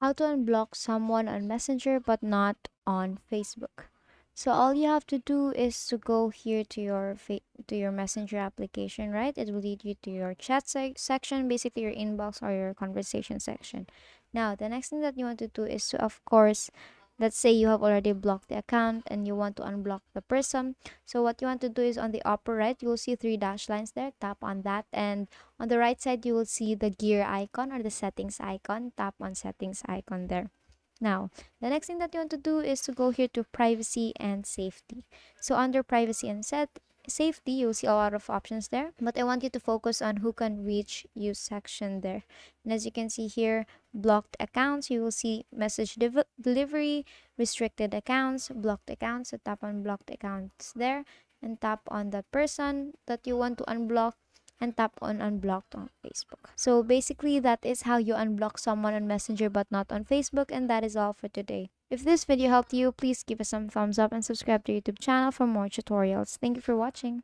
How to unblock someone on Messenger but not on Facebook. So all you have to do is to go here to your Messenger application, right? It will lead you to your chat section, basically your inbox or your conversation section. Now, the next thing that you want to do is to, of course, let's say you have already blocked the account and you want to unblock the person. So what you want to do is on the upper right, you will see three dash lines there. Tap on that, and on the right side, you will see the gear icon or the settings icon. Tap on settings icon there. Now, the next thing that you want to do is to go here to privacy and safety. So under privacy and safety, you'll see a lot of options there, but I want you to focus on who can reach you section there. And as you can see here, blocked accounts, you will see message delivery, restricted accounts, blocked accounts. So tap on blocked accounts there and tap on the person that you want to unblock and tap on unblocked on Facebook. So basically that is how you unblock someone on Messenger but not on Facebook, and that is all for today. If this video helped you, please give us some thumbs up and subscribe to our YouTube channel for more tutorials. Thank you for watching.